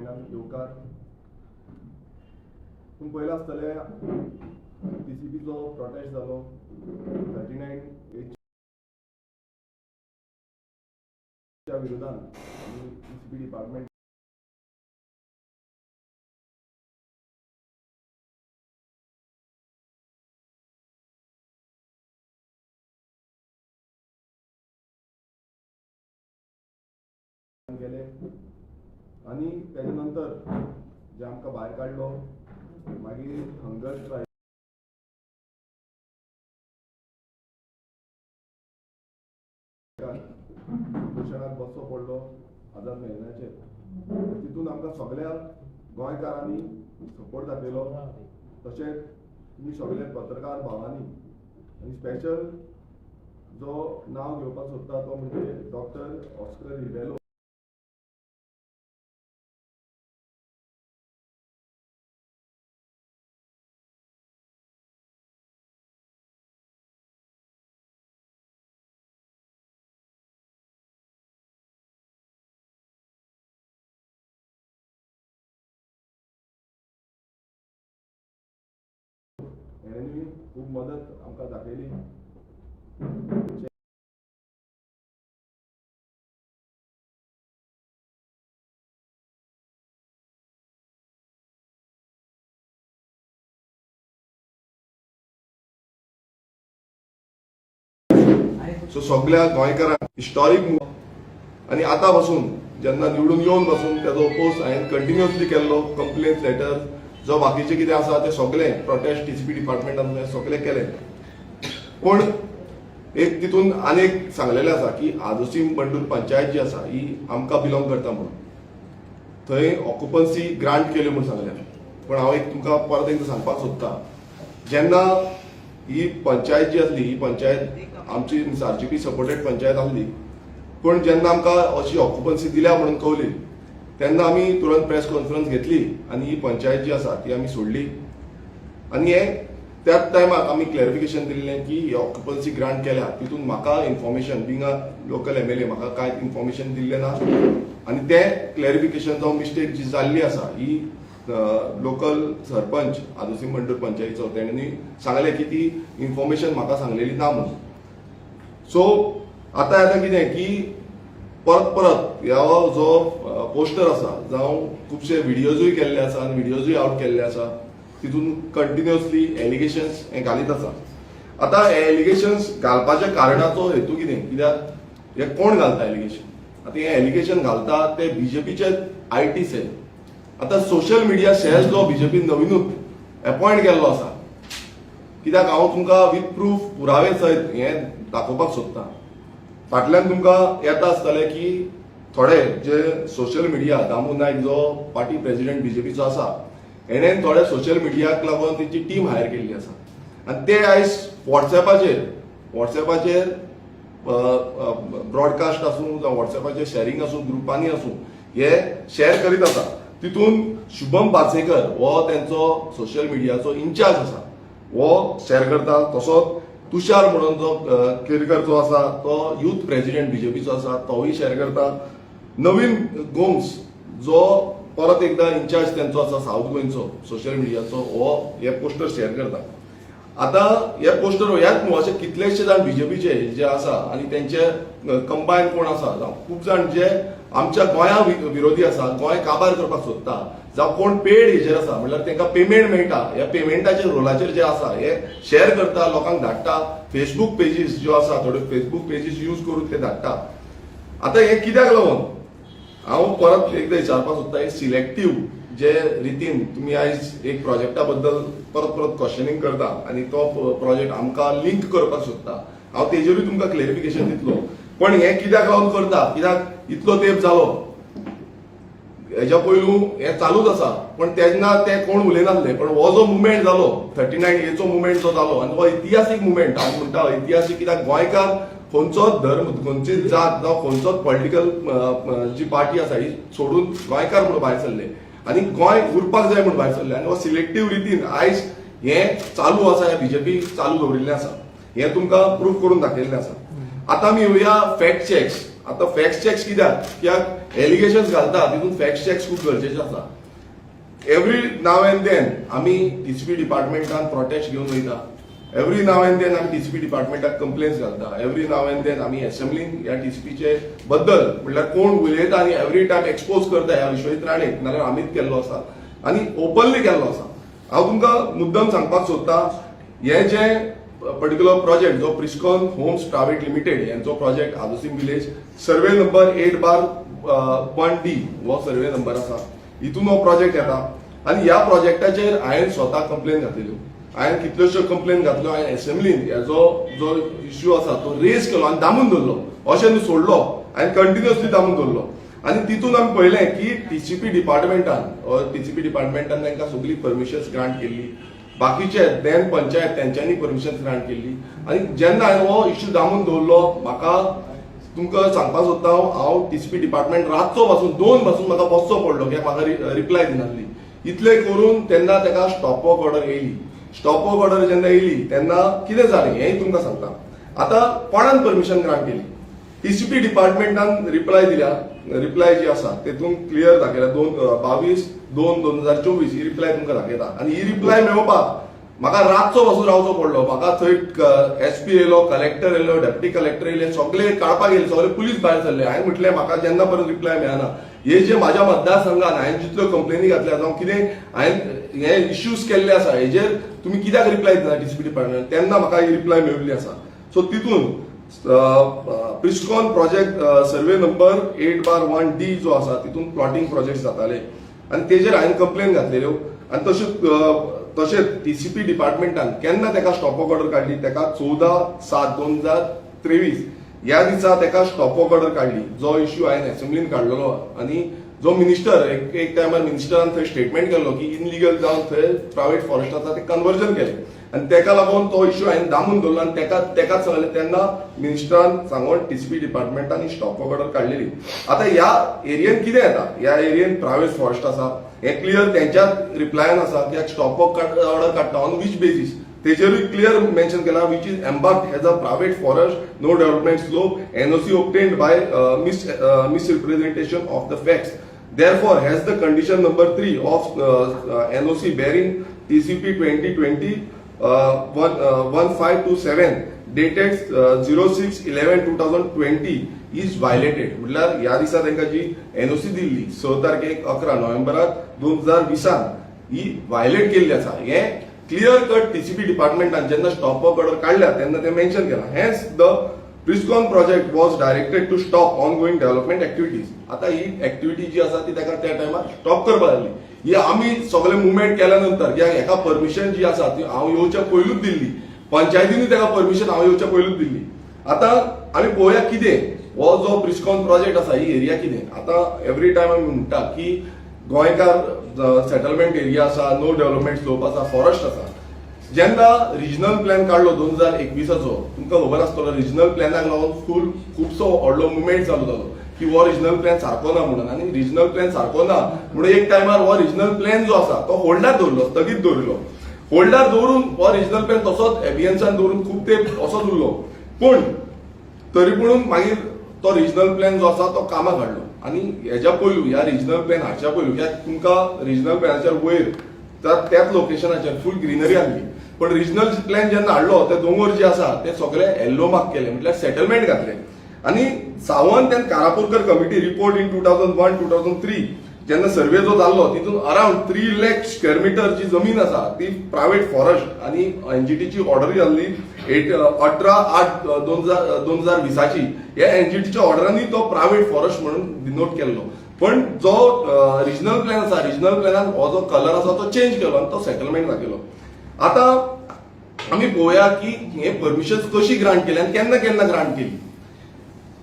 सगळ्यांक येवकार. पूण पयलें आसतलें TCPचो प्रोटेस्ट जालो 39A च्या विरोधान आनी TCP डिपार्टमेंट गेले आनी तेजे नंतर जे आमकां भायर काडलो मागीर हंगर स्ट्रायक उपोशणाक बसचो पडलो आझाद मैदानाचेर. तितून आमकां सगळ्या गोंयकारांनी सपोर्ट दाखयलो. तशेंच तुमी सगळे पत्रकार भावांनी आनी स्पेशल जो नांव घेवपाक सोदता तो म्हणजे डॉक्टर ऑस्कर रिबेलो. हेणेंय खूब मदत आमकां दाखयली. सो सगळ्या गोंयकारांक हिस्टॉरीक आनी आतां पासून जेन्ना निवडून येवन पासून तेजो ओपोज हांवें कंटिन्युअसली केल्लो. कंप्लेंट लेटर जो बाकीचे कितें आसा ते सगळे प्रोटेस्ट TCP डिपार्टमेंटान सगळे केले. पूण एक तितून आनीक सांगलेलें आसा की आदोसी बंडूर पंचायत जी आसा ही आमकां बिलोंग करता म्हणून. थंय ऑक्युपन्सी ग्रांट केल्यो म्हणून सांगलें. पूण हांव एक तुमकां परत एकदां सांगपाक सोदतां, जेन्ना ही पंचायत जी आसली ही पंचायत आमची RGP सपोर्टेड पंचायत आसली. पूण जेन्ना आमकां अशी ऑक्युपन्सी दिल्या म्हणून कळली तेन्ना आमी तुरंत प्रेस कॉन्फरन्स घेतली आनी ही पंचायत जी आसा ती आमी सोडली. आनी हे त्याच टायमाक आमी क्लॅरिफिकेशन दिल्लें की ही ऑक्युपन्सी ग्रांट केल्या तितून म्हाका information being a local MLA म्हाका कांय इन्फॉर्मेशन दिल्लें ना. आनी तें क्लॅरिफिकेशन जावं मिस्टेक जी जाल्ली आसा ही लोकल सरपंच आदोसी बंडूर पंचायतीचो तेणें सांगलें की ती इन्फॉर्मेशन म्हाका सांगलेली ना म्हणून. सो आतां येता कितें की परत ह्यो जो पोस्टर आसा जावं खुबशे व्हिडियोजूय केल्ले आसा आनी व्हिडियोजूय आउट केल्ले आसा तितून कंटिन्युअसली एलिगेशन्स हे घालीत आसा. आतां हे एलिगेशन्स घालपाच्या कारणाचो हेतू कितें, कित्याक हे कोण घालता एलिगेशन. आतां हे एलिगेशन घालता ते BJPचे IT सेल. आतां सोशल मिडिया सेल जो BJP नवीनूच अपॉयंट केल्लो आसा. कित्याक हांव तुमकां विथ प्रूफ पुरावे सयत हे दाखोवपाक सोदतां. फाटल्यान तुमकां येता आसतलें की थोडे जे सोशल मिडिया दामू नायक जो पार्टी प्रेसिडेंट BJPचो आसा हेणेन थोडे सोशल मिडियाक लागून तेची टीम हायर केल्ली आसा. आनी ते आयज व्हॉट्सॅपाचेर ब्रॉडकास्ट आसूं जावं व्हॉट्सॅपाचेर शेअरिंग आसूं ग्रुपांनी आसूं हे शेअर करीत आसा. तितून शुभम पार्सेकर हो तेंचो सोशल मिडियाचो इन्चार्ज आसा हो शेअर करता. तसोच तुषार म्हणून जो केरकर जो आसा तो यूथ प्रेसिडेंट BJPचो आसा तोय शेअर करता. नवीन गोम्स जो परत एकदा इन्चार्ज तेंचो आसा साऊथ गोंयचो सोशल मिडियाचो हो हे पोस्टर शेअर करता. आतां हे पोस्टर ह्याच न्हू अशे कितलेशे जाण BJPचे जे आसा आनी तेंचे कंबायन कोण आसा जावं खूब जाण जे आमच्या गोंया विरोधी आसा, गोंय काबार करपाक सोदता, जावं कोण पेड हेजेर आसा म्हणल्यार तांकां पेमेंट मेळटा ह्या पेमेंटाच्या रोलाचेर जे आसा हे शेअर करता, लोकांक धाडटा. फेसबूक पेजीस ज्यो आसा थोड्यो फेसबूक पेजीस यूज करून ते धाडटा. आतां हे कित्याक लागून हांव परत एकदां विचारपाक सोदता, हे सिलेक्टीव जे रितीन तुमी आयज एक प्रोजेक्टा बद्दल परत क्वेश्चनिंग करता आनी तो प्रोजेक्ट आमकां लिंक करपाक सोदता. हांव तेजेरूय तुमकां क्लॅरिफिकेशन दितलो. पण हे कित्याक लागून करता, कित्याक इतलो तेंप जालो हेच्या पयलू हे चालूच आसा. पण तेन्ना ते कोण उलयनासले. पण हो जो मुवमेंट जालो 39A मुवमेंट जो जालो आनी हो इतिहासीक मुवमेंट हांव म्हणटा इतिहासीक. कित्याक गोंयकार खंयचोच धर्म खंयची जात जावं खंयचोच पॉलिटिकल जी पार्टी आसा ही सोडून गोंयकार म्हणून भायर सरले आनी गोंय उरपाक जाय म्हणून भायर सरले. आनी हो सिलेक्टीव रितीन आयज हे चालू आसा, हे BJP चालू दवरिल्लें आसा. हे तुमकां प्रूफ करून दाखयल्लें आसा. आतां आमी येवया फॅक्ट चॅक्स आता फॅक्ट चेक्स कित्याक एलिगेशन्स घालता तितून फॅक्ट चेक्स खूप गरजेचे आसा. एवरी नाव एंड देन आमी टीसीपी डिपार्टमेंटान प्रोटेस्ट घेवन वयता. एवरी नाव एंड देन आमी टीसीपी डिपार्टमेंटाक कंप्लेन्स घालता. एवरी नाव एंड देन आमी असेंब्लीन ह्या टीसीपीचे बद्दल म्हणल्यार कोण उलयता आनी एवरी टायम एक्सपोज करता ह्या विश्वजीत राणेक नाल्यार आमीच केल्लो आसा आनी ओपनली केल्लो आसा. हांव तुमकां मुद्दम सांगपाक सोदतां हे जे पर्टिक्युलर प्रोजेक्ट जो प्रिस्कॉन होम्स प्रायवेट लिमिटेड यांचो project Adosim village survey number 8/1D हो सर्वे नंबर आसा. हितून हो प्रोजेक्ट येता आनी ह्या प्रोजेक्टाचेर हांवें स्वता कंप्लेन घातलेल्यो. हांवें कितल्योश्यो कंप्लेन घातल्यो. हांवें असेंब्लीन हेजो जो इश्यू आसा तो रेज केलो आनी दामून दवरलो. अशें न्हू सोडलो, हांवें कंटिन्युअसली दामून दवरलो. आनी तितून आमी पळयलें की टीसीपी डिपार्टमेंटान तांकां सगळी परमिशन्स ग्रांट केल्ली. बाकीचे देन पंचायत तेंच्यांनी परमिशन्स ग्रांट केल्ली. आनी जेन्ना हांवें हो इश्यू दामून दवरलो म्हाका तुमकां सांगपाक सोदता हांव टीसीपी डिपार्टमेंट रातचो पासून 2 पासून म्हाका बसचो पडलो कित्याक म्हाका रिप्लाय दिनासली. इतले करून तेन्ना ताका स्टॉप वर्क ऑर्डर येयली. स्टॉप वर्क ऑर्डर जेन्ना येयली तेन्ना कितें जालें हेंय तुमकां सांगता. आतां कोणान परमिशन ग्रांट केली? टीसीपी डिपार्टमेंटान रिप्लाय दिल्या. रिप्लाय जी आसा तेतून क्लियर दाखयला 22/2/2024 ही रिप्लाय तुमकां दाखयता. आनी ही रिप्लाय मेळोवपाक म्हाका रातचो पासून रावचो पडलो. म्हाका थंय एसपी येयलो, कलेक्टर येयलो, डेप्युटी कलेक्टर येयले, सगळे काडपाक येयले, सगळे पुलीस भायर सरले. हांवें म्हटलें म्हाका जेन्ना पर्यंत रिप्लाय मेळना हे जे म्हाज्या मतदारसंघात हांवें जितल्यो कंप्लेनी घातल्या जावं कितें हांवें हे इश्यूज केल्ले आसा हेजेर तुमी कित्याक रिप्लाय दिना टीसीपी डिपार्टमेंट तेन्ना म्हाका ही रिप्लाय मेळिल्ली आसा. सो तितून प्रिस्कॉन प्रोजेक्ट सर्वे नंबर 8/1D जो आसा तितून प्लॉटिंग प्रोजेक्ट जाताले आनी तेजेर हांवें कंप्लेन घातलेल्यो. आनी तशेंच टीसीपी डिपार्टमेंटान केन्ना ताका स्टॉप वर्क ऑर्डर काडली ताका 14/7/2023 ह्या दिसा ताका स्टॉप वर्क ऑर्डर काडली. जो इश्यू हांवें असेंब्लीन काडलेलो आनी जो मिनिस्टर एक टायमार मिनिस्टरान थंय स्टेटमेंट केल्लो की इनलिगल जावन थंय प्रायवेट फॉरेस्ट आसा ते कन्वर्जन केलें आनी तेका लागून तो इश्यू हांवें दामून दवरलो आनी तेकाच सांगलें तेन्ना मिनिस्टरान सांगून टीसीपी डिपार्टमेंटानी स्टॉप वर्क ऑर्डर काडलेली. आतां ह्या एरियेन कितें येता? ह्या एरियेन प्रायवेट फॉरेस्ट आसा हे क्लियर तेंच्याच रिप्लायन आसा की स्टॉप वर्क ऑर्डर काडटा ऑन वीच बेसीस तेजेरूय क्लियर मेन्शन केला which is embarked as a private forest no development slope NOC obtained by misrepresentation of the facts. Therefore, has the condition number 3 of NOC bearing TCP 2020-1527 dated 06/11/2020 is violated. म्हटल्यार ह्या दिसा तांकां जी NOC Delhi 6 तारखेक 11 November 2020 ही violet केल्ली आसा. हे clear cut TCP डिपार्टमेंटान जेन्ना stop work order काडल्या तेन्ना ते मेन्शन केला. Hence the Prescon project was directed to stop ongoing development activities. आता ही एक्टिविटी जी आसा ती ताका त्या टायमार स्टॉप करपाक लागली. ही आमी सगळे मुवमेंट केल्या नंतर कित्याक हेका परमिशन जी आसा ती हांव येवच्या पयलूच दिल्ली. पंचायतींनी ताका परमिशन हांव येवच्या पयलूच दिल्ली. आतां आमी पळोवया कितें हो जो प्रिस्कॉन प्रोजेक्ट आसा ही एरिया कितें. आतां एवरी टायम आमी म्हणटा की गोंयकार सेटलमेंट एरिया आसा, नो डेव्हलपमेंट स्लोप आसा, फॉरेस्ट आसा. जेन्ना रिजनल प्लॅन काडलो 2021चो तुमकां खबर आसतलो रिजनल प्लॅनाक लागून खुबसो व्हडलो मुवमेंट चालू जालो की हो रिजनल प्लॅन सारको ना म्हणून. आनी रिजनल प्लॅन सारको ना म्हणून एक टायमार हो रिजनल प्लॅन जो आसा तो होल्डार दवरलो, स्थगीत दवरिल्लो. होल्डार दवरून हो रिजनल प्लॅन तसोच एबियन्सान दवरून खूब तेंप असोच उरलो. पूण तरी पूण मागीर तो रिजनल प्लॅन जो आसा तो कामाक हाडलो. आनी हेच्या पयलू ह्या रिजनल प्लॅन हाडच्या पयलू कित्याक तुमकां रिजनल प्लॅनाचेर वयर त्याच लोकेशनाचेर फूल ग्रीनरी आसली. पण रिजनल प्लॅन जेन्ना हाडलो ते दोंगर जे आसा ते सगळे येल्लो मार्क केले म्हटल्यार सेटलमेंट घातले. आनी Sawant and Karapurkar committee report in 2001-2003 जेन्ना सर्वे जो जाल्लो तितून अराउंड 3 लाख स्क्वेअर मीटर जी जमीन आसा ती प्रायवेट फॉरेस्ट आनी एनजीटीची ऑर्डर जाल्ली 18/8/2020 ह्या एनजीटीच्या ऑर्डरांनी तो प्रायवेट फॉरेस्ट म्हणून डिनोट केल्लो. पण जो रिजनल प्लॅन आसा रिजनल प्लॅनान हो जो कलर आसा तो चेंज केलो आनी तो सेटलमेंट दाखयलो. आता आमी पळोवया की हे परमिशन्स कशी ग्रांट केली आनी केन्ना केन्ना ग्रांट केली.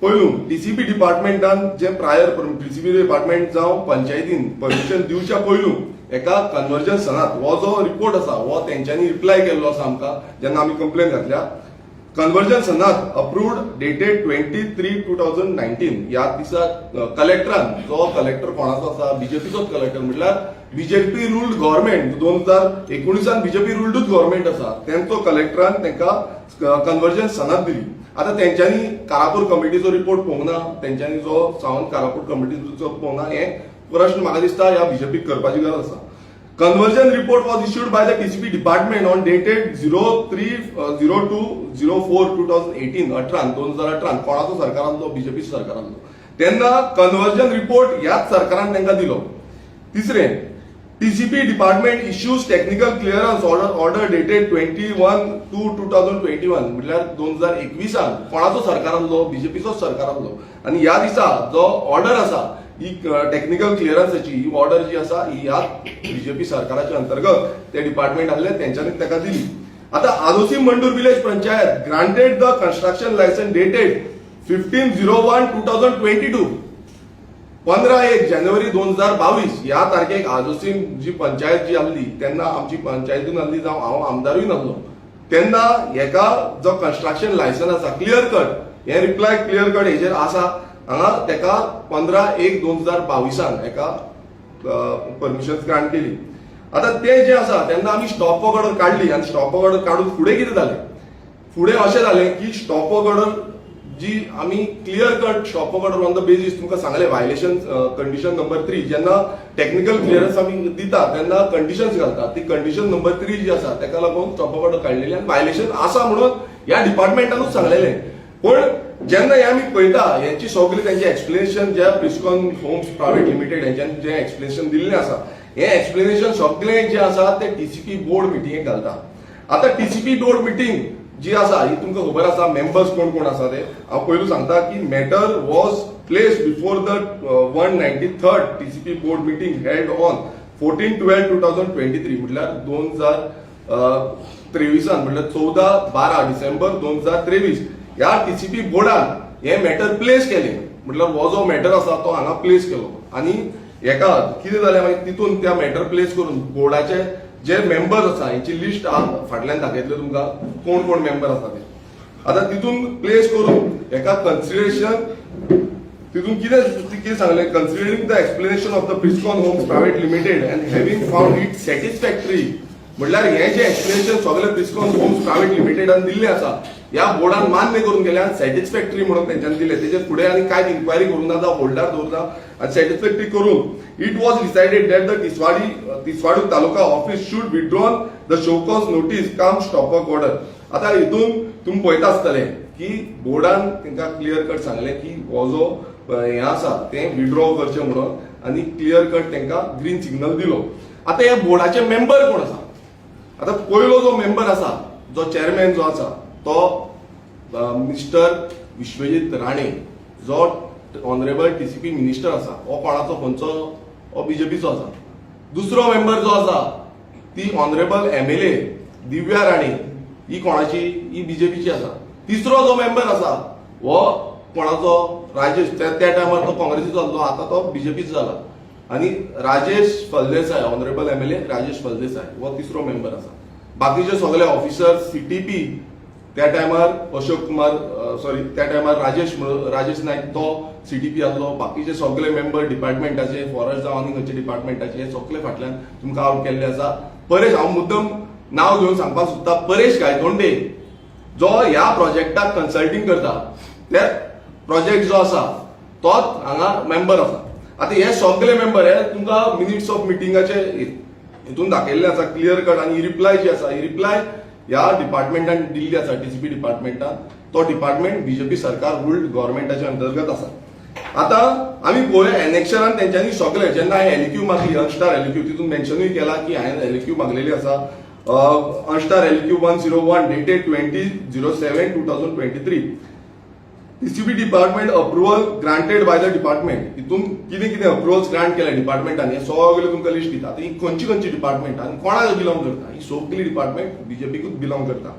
पयलू टीसीपी डिपार्टमेंटान जे प्रायर टीसीपी डिपार्टमेंट जावं पंचायतीन परमिशन दिवच्या पयलू एका कन्वर्जन सनात हो जो रिपोर्ट आसा हो तेंच्यांनी रिप्लाय केल्लो आसा आमकां जेन्ना आमी कंप्लेन घातल्या. कन्वर्जन सनात अप्रूव्ड डेटेड 23/3/2019 ह्या दिसा कलेक्टरान जो कलेक्टर कोणाचो आसा बीजेपीचोच कलेक्टर म्हटल्यार बीजेपी रूल्ड गव्हर्नमेंट 2019 बीजेपी रूल्डूच गव्हर्नमेंट आसा तेंचो कलेक्टरान तांकां कन्वर्जन सनात दिली. आता तेंच्यांनी कारापूर कमिटीचो रिपोर्ट पळोवंक ना, तेंच्यांनी जो सावंत कारापूर कमिटीचो पळोवंक ना, हे प्रश्न म्हाका दिसता ह्या बीजेपीक करपाची गरज आसा. Conversion report was issued by the TCP department on dated 03/02/04/2018 2018 कोणाचो सरकार आसलो, बीजेपी सरकार आसलो तेन्ना कन्वर्जन रिपोर्ट ह्याच सरकारान तांकां दिलो. तिसरें, TCP department issues technical clearance order dated 21/2/2021 म्हटल्यार 2021 कोणाचो सरकार आसलो, बीजेपीचो सरकार आसलो आणि ह्या दिसा जो ऑर्डर आसा ही टेक्निकल क्लिअरन्सची ही ऑर्डर जी आसा ही ह्या बीजेपी सरकाराच्या अंतर्गत ते डिपार्टमेंट आसले तेंच्यांनी ताका दिली. आता Adosi Mandur village panchayat granted the construction licence dated 15/01/2022 15 जानेवारी 2022 ह्या तारखेक आदोसी जी पंचायत जी आसली तेन्ना आमची पंचायतीन आसली जावं हांव आमदारूय नासलो तेन्ना हेका जो कंस्ट्रक्शन लायसन्स आसा क्लियर कट हे रिप्लाय क्लियर कट हेजेर आसा हांगा तेका 15/1/2022 एका परमिशन ग्रांट केली. आता ते जे आसा तेन्ना आमी स्टॉप वर्क ऑर्डर काढली आणि स्टॉप वर्क ऑर्डर काढून फुडें कितें जालें, फुडें अशें जालें की स्टॉप वर्क ऑर्डर जी आमी clear cut stop work order on the basis तुमकां सांगले व्हायलेशन कंडिशन नंबर 3 जेन्ना टेक्निकल क्लियरन्स आमी दिता तेन्ना कंडिशन्स घालता ती कंडिशन नंबर 3 जी आसा तेका लागून स्टॉप वर्क ऑर्डर काडलेली आनी व्हायलेशन आसा म्हणून ह्या डिपार्टमेंटानूच सांगलेलें. पण जेन्ना हे आमी पळयता यांची सगळी त्यांचे एक्सप्लेनेशन जे प्रिस्कॉन होम्स प्रायव्हेट लिमिटेड यांच्यानी जे एक्सप्लेनेशन दिल्लें आसा हे एक्सप्लेनेशन सगळें जे आसा ते टीसीपी बोर्ड मिटिंगेक घालता. आता टीसीपी बोर्ड मिटिंग जी आसा ही तुमकां खबर आसा मेंबर्स कोण कोण आसा ते हांव पयलू सांगता की matter was placed before the 193rd TCP board meeting held on 14/12/2023 म्हटल्यार 2023 म्हटल्यार 14/12 डिसेंबर 2023 ह्या टीसीपी बोर्डान हे मॅटर प्लेस केले म्हटल्यार हो जो मॅटर आसा तो हांगा प्लेस केलो आणि हेका कितें जालें मागीर तितून त्या मॅटर प्लेस करून बोर्डाचे जे मेंबर्स आसा हेची लिस्ट फाटल्यान दाखयतले तुमकां कोण कोण मेंबर आसा ते. आता तितून प्लेस करून हेका कन्सिडरेशन तितून कितें सांगलें considering the explanation of the Prescon Homes private limited and having found it satisfactory म्हटल्यार हे जे एक्सप्लेनेशन सगळे प्रिस्कॉन होम्स प्रायव्हेट लिमिटेडान दिल्ले आसा या बोर्डान मान्य करून गेले आणि सॅटिस्फॅक्टरी म्हणून त्यांच्यानी दिले तेजे फुडें आनी कांय इन्क्वायरी करूं ना जावं होल्डार दवरना आणि सॅटिस्फॅक्टरी करून it was decided that the Tiswadi taluka office should withdrawn the show cause notice come stop work order. आता हितून तुम्ही पळयता आसतले की बोर्डान तांकां क्लियर कट सांगले की हो जो हे आसा ते विड्रॉ करचे म्हणून आणि क्लियर कट तांकां ग्रीन सिग्नल दिलो. आता ह्या बोर्डाचे मेंबर कोण आसा, आता पयलो जो मेंबर आसा जो चेअरमॅन जो आसा तो मिस्टर विश्वजीत राणे जो ऑनरेबल टीसीपी मिनिस्टर आसा हो कोणाचो खंयचो हो बीजेपीचो आसा. दुसरो मेंबर जो आसा ती ऑनरेबल MLA दिव्या राणे ही कोणाची ही बीजेपीची आसा. तिसरो जो मेंबर आसा हो कोणाचो राजेश त्या टायमार तो काँग्रेसीचो आसलो आता तो बीजेपीचो जाला आणि राजेश फळदेसाय ऑनरेबल MLA राजेश फळदेसाय हो तिसरो मेंबर आसा. बाकीचे सगळे ऑफिसर्स CTP त्या टायमार अशोक कुमार त्या टायमार राजेश नायक तो CTP आसलो. बाकीचे सगळे मेंबर डिपार्टमेंटाचे फॉरेस्ट जावं आनी खंयचे डिपार्टमेंटाचे हे सगळे फाटल्यान तुमकां आउट केल्ले आसा. परेश हांव मुद्दम नांव घेवन सांगपाक सोदता परेश गायतोंडे जो ह्या प्रोजेक्टाक कन्सल्टिंग करता त्या प्रोजेक्ट जो आसा तोच हांगा मेंबर आसा. आता हे सगळे मेंबर हे तुमकां मिनिट्स ऑफ मिटिंगाचे हितून दाखयल्ले आसा क्लियर कट आणि रिप्लाय जी आसा ही रिप्लाय ह्या डिपार्टमेंटान दिल्ली आसा टीसीपी डिपार्टमेंटान. तो डिपार्टमेंट बीजेपी सरकार रूल्ड गव्हर्नमेंटाच्या अंतर्गत आसा. आता आमी पळोवया एनेक्शनान तेंच्यांनी सगळे जेन्ना हांवें LEQ मागली अनस्टार LEQ तितून मेन्शनूय केला की हांवें LEQ मागलेली आसा अनस्टार LEQ 101 dated 20/07/2023 TCP department approval granted by the department. हितून कितें कितें अप्रुवल्स ग्रांट केले डिपार्टमेंटान हे सगळे तुमकां लिस्ट दिता. ही खंयची खंयची डिपार्टमेंट आनी कोणाक बिलोंग करता ही सगळी डिपार्टमेंट बीजेपीकूच बिलोंग करता.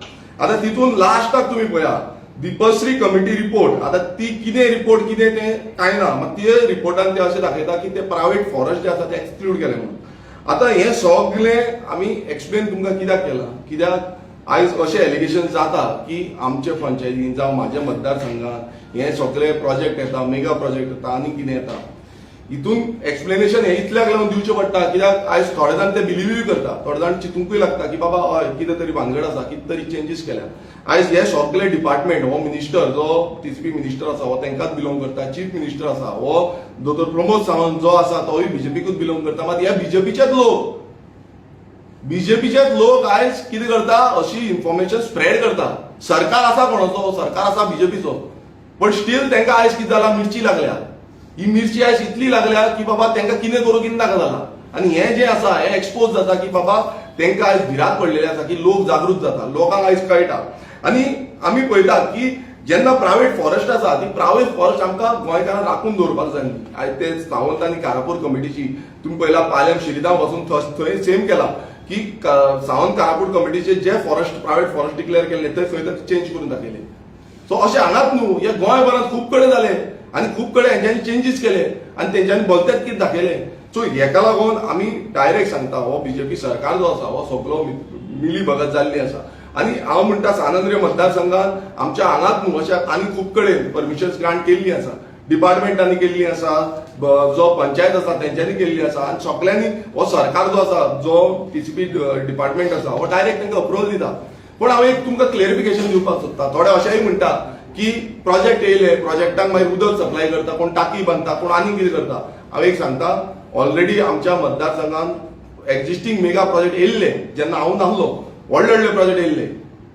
आता तितून लास्टाक तुम्ही पळया दीपश्री कमिटी रिपोर्ट. आता ती कितें रिपोर्ट कितें ते कांय ना मात ते रिपोर्टान ते अशें दाखयता की ते प्रायव्हेट फॉरेस्ट जे आसा ते एक्सक्लूड केले म्हणून. आता हे सगळे आमी एक्सप्लेन तुमकां कित्याक केला कित्याक आयज अशें एलिगेशन जाता की आमचे पंचायतीन जावं माझ्या मतदारसंघात हे सगळे प्रोजेक्ट येता मेगा प्रोजेक्ट येता आनी कितें येता हितून एक्सप्लेनेशन हे इतल्याक लागून दिवचें पडटा कित्याक आयज थोडे जाण ते बिलिव्हूय करता, थोडे जाण चिंतूंकूय लागता की बाबा हय कितें तरी भानगड आसा, कितें तरी चेंजीस केल्या. आयज हे सगळे डिपार्टमेंट हो मिनिस्टर जो टीसीपी मिनिस्टर आसा हो तांकांच बिलोंग करता, चीफ मिनिस्टर आसा हो दोतोर प्रमोद सावंत जो आसा तोय बीजेपीकूच बिलोंग करता. मात हे बीजेपीचेच लोक आयज कितें करता, अशी इन्फॉर्मेशन स्प्रेड करता. सरकार आसा कोणाचो, सरकार आसा बीजेपीचो, पण स्टील तांकां आयज कितें जाला, मिरची लागल्या. ही मिरची आयज इतली लागल्या की बाबा तांकां कितें करूं कितें नाका जाला. आनी हे जे आसा हे एक्सपोज जाता की बाबा तांकां आयज भिरांत पडलेली आसा की लोक जागृत जाता, लोकांक आयज कळटा. आनी आमी पळयतात की जेन्ना प्रायव्हेट फॉरेस्ट आसा ती प्रायव्हेट फॉरेस्ट आमकां गोंयकारांक राखून दवरपाक जाय. आयज ते सावंत आनी कारापूर कमिटीची तुम्ही पळयला पालम शिरिगांव वचून थंय सेम केला की सावंत कारापूर कमिटीचे जे फॉरेस्ट प्रायव्हेट फॉरेस्ट डिक्लेअर केले ते थंय चेंज करून दाखयले. सो अशें हांगाच न्हू, हे गोंयभरांत खूब कडेन जाले आनी खूब कडेन हेंच्यांनी चेंजीस केले आनी तेंच्यांनी भलतेच कितें दाखयले. सो हेका लागून आमी डायरेक्ट सांगता हो बीजेपी सरकार जो आसा हो सगळो मिली भगत जाल्ली आसा. आनी हांव म्हणटा सानंद्रिय मतदारसंघात आमच्या हांगाच न्हू अशा आनी खूब कडेन परमिशन्स ग्रांट केल्ली आसा, डिपार्टमेंटांनी केल्ली आसा, जो पंचायत आसा तेंच्यांनी केल्ली आसा. आनी सगळ्यांनी हो सरकार जो आसा जो टीसीपी डिपार्टमेंट आसा हो डायरेक्ट तांकां अप्रुवल दिता. पण हांव एक तुमकां क्लिअरिफिकेशन दिवपाक सोदता. थोडे अशेंय म्हणटा की प्रोजेक्ट येयले, प्रोजेक्टाक मागीर उदक सप्लाय करता, कोण टाकी बांदता, कोण आनी कितें करता. हांव एक सांगता, ऑलरेडी आमच्या मतदारसंघात एक्झिस्टिंग मेगा प्रोजेक्ट येयल्ले जेन्ना हांव नासलो, व्हडले व्हडले प्रोजेक्ट येयल्ले.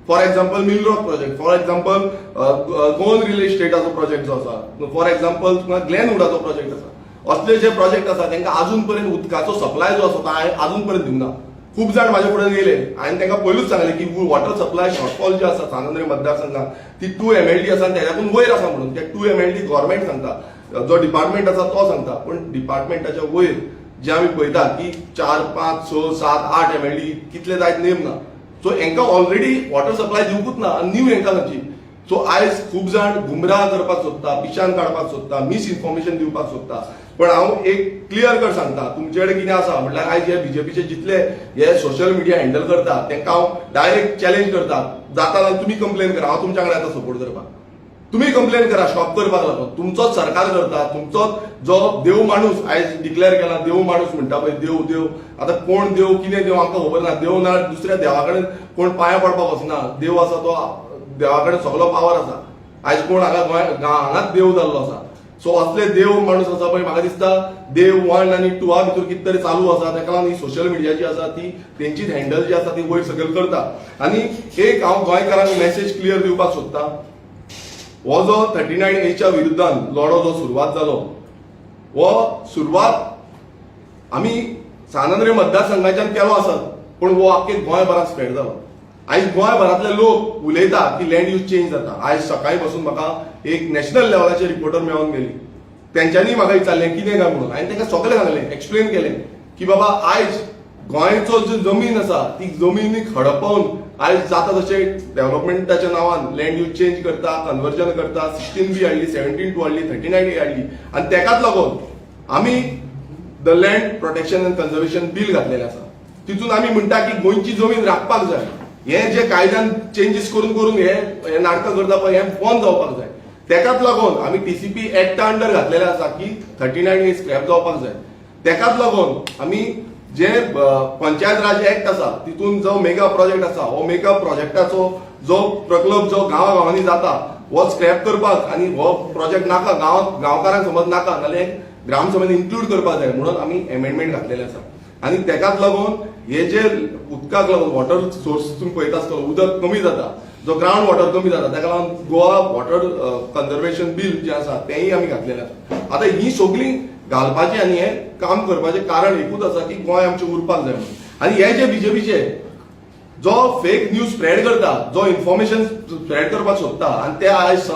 For example mill rock project, for example Goan real इस्टेटाचो प्रोजेक्ट जो आसा, फॉर एक्झाम्पल तुमकां ग्लेनवुडाचो प्रोजेक्ट आसा. असले जे प्रोजेक्ट आसा तांकां आजून पर्यंत उदकाचो सप्लाय जो आसा तो हांवें आजून पर्यंत दिवना. खूब जाण म्हाजे फुडें येयले, हांवें तांकां पयलूच सांगलें की वॉटर सप्लाय शॉर्टफॉल जे आसा सानंद्री मतदारसंघात ती 2 MLD आसा आनी तेच्याकून वयर आसा म्हणून. ते 2 MLD गव्हर्मेंट सांगता, जो डिपार्टमेंट आसा तो सांगता, पण डिपार्टमेंटाच्या वयर जे आमी पळयता की 4, 5, 6, 7, 8 MLD कितले जायत नेम ना. सो हांकां ऑलरेडी वॉटर सप्लाय दिवंकूच ना आनी न्यू हांकां खंयची. सो आयज खूब जाण गुमराह करपाक सोदता, पिशान काडपाक सोदता, मिस इन्फॉर्मेशन दिवपाक सोदता. पण हांव एक क्लियर कट सांगता, तुमचे कडेन कितें आसा म्हटल्यार आयज हे बीजेपीचे जितले हे सोशल मिडिया हँडल करता तांकां हांव डायरेक्ट चॅलेंज करता. जाता जाल्यार तुमी कंप्लेन करा, हांव तुमच्या कडेन येता सपोर्ट करपाक. तुम्ही कंप्लेन करा स्टॉप करपाक लागून. तुमचोच सरकार करता, तुमचोच जो देव माणूस आयज डिक्लेअर केला, देव माणूस म्हणटा पळय, देव देव. आता कोण देव कितें देव आमकां खबर ना. देव ना दुसऱ्या देवा कडेन कोण पांयां पडपाक वचना. देव आसा तो देवा कडेन सगळो पावर आसा. आयज कोण हांगाच देव जाल्लो आसा. सो असले देव माणूस आसा पळय, म्हाका दिसता देव 1 आनी 2 भितर कितें तरी चालू आसा. ताका लागून ही सोशल मिडिया जी आसा ती तेंचीच हँडल जी आसा ती वयर सकयल करता. आनी एक हांव गोंयकारांक मेसेज क्लियर दिवपाक सोदता. हो जो 39A विरुद्धान लढो जो सुरवात जालो, हो सुरवात आमी सानंद्री मतदारसंघाच्यान केलो आसत, पण हो आख्खे गोंयभरात स्प्रेड जालो. आयज गोंयभरातले लोक उलयता की लँड यूज चेंज जाता. आयज सकाळी पासून म्हाका एक नॅशनल लेवलाचे रिपोर्टर मेळून गेली. तेंच्यांनी म्हाका विचारलें कितें काय म्हणून. हांवें तांकां सगळें सांगलें, एक्सप्लेन केलें की बाबा आयज गोंयचो जो जमीन आसा ती जमिनीक हडपावन आयज जाता तशें डेव्हलपमेंटाच्या नांवान लँड यूज चेंज करता, कन्वर्जन करता. 16B हाडली, 17(2) हाडली, 39A हाडली. आनी तेकाच लागून आमी the land protection and conservation bill घातलेलें आसा. तितून आमी म्हणटा की गोंयची जमीन राखपाक जाय. हे जे कायद्यान चेंजीस करून करून हे नाटकां करता पळय हे बंद जावपाक जाय. तेकाच लागून आमी टीसीपी एक्टा अंडर घातलेले आसा की 39A स्क्रॅप जावपाक जाय. तेकाच लागून आमी जे पंचायत राज ऍक्ट आसा तितून जो मेगा प्रोजेक्ट आसा हो मेगा प्रोजेक्टाचो जो प्रकल्प जो गांवांनी जाता हो स्क्रॅप करपाक आनी हो प्रोजेक्ट नाका गांवकारांक समज नाका जाल्यार ग्राम सभेन इन्क्लूड करपाक जाय म्हणून आमी एमेंडमेंट घातलेले आसा. आनी तेकाच लागून हे जे उदकाक लागून वॉटर सोर्स तुम्ही पळयता आसतलो उदक कमी जाता, जो ग्रावंड वॉटर कमी जाता, ताका लागून गोवा वॉटर कन्झर्वेशन बील जे आसा तेंय आमी घातलेलें आसा. आतां ही सगळीं घालपाचें आनी हें काम करपाचें कारण एकूच आसा की गोंय आमचें उरपाक जाय म्हणून. आनी हे जे बीजेपीचे जो फेक न्यूज स्प्रेड करता, जो इन्फॉर्मेशन स्प्रेड करपाक सोदता आनी ते आयज